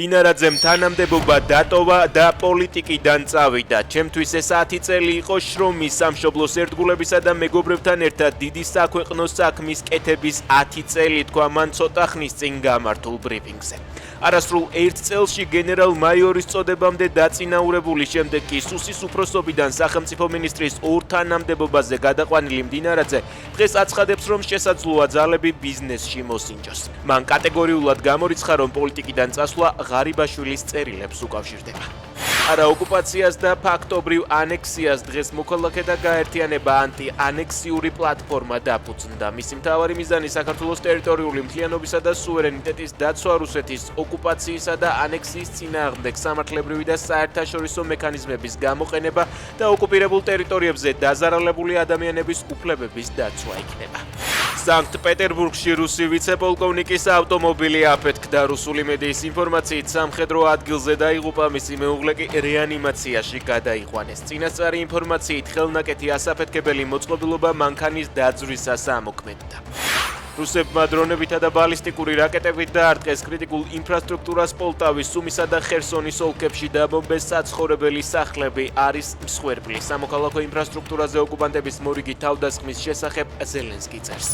დინარაძემ თანამდებობა დატოვა და პოლიტიკიდან წავიდა. ჩემთვის ეს 10 წელი იყო შრომის, სამშობლოს ერთგულებისა და მეგობრებთან ერთად დიდი საქვეყნო საქმის კეთების 10 წელი, თქვა მან ცოტა ხნის წინ გამართულ ბრიფინგზე. არასრულ 1 წელში გენერალ-მაიორის წოდებამდე დაწინაურებული, შემდეგ კი სუსის უფროსობიდან სახელმწიფო მინისტრის ორ თანამდებობაზე გადაყვანილი მდინარაძე დღეს აცხადებს, რომ შესაძლოა ძალები ბიზნესში მოსინჯოს. მან კატეგორიულად გამორიცხა, რომ პოლიტიკიდან წასვლა ღარიბაშვილის წერილებს უკავშირდება. არა ოკუპაციას და ფაქტობრივ ანექსიას დღეს მოქალაქეთა გაერთიანება ანტი-ანექსიური პლატფორმა დაფუძნდა. მისი მთავარი მიზანი საქართველოს ტერიტორიული მთლიანობისა და სუვერენიტეტის დაცვა, რუსეთის ოკუპაციისა და ანექსიის წინააღმდეგ სამართლებრივი და საერთაშორისო მექანიზმების გამოყენება და ოკუპირებულ ტერიტორიებზე დაზარალებული ადამიანების უფლებების დაცვა იქნება. სანქტ-პეტერბურგში რუსი ვიცე-პოლკოვნიკის ავტომობილი აფეთქდა. რუსული მედიის ინფორმაციით სამხედრო ადგილზე დაიღუპა, მისი მეუღლე კი რეანიმაციაში გადაიყვანეს. წინასწარი ინფორმაციით ხელნაკეთი ასაფეთქებელი მოწყობილობა მანქანის დაძვრისას ამოქმედდა. რუსებმა დრონებითა და ბალისტიკური რაკეტებით დაარტყეს კრიტიკულ ინფრასტრუქტურას პოლტავის, სუმისა და ხერსონის ოლქებში, დაბომბეს საცხოვრებელი სახლები, არის მსხვერპლი. სამოქალაქო ინფრასტრუქტურაზე ოკუპანტების მორიგი თავდასხმის შესახებ ზელენსკი წერს.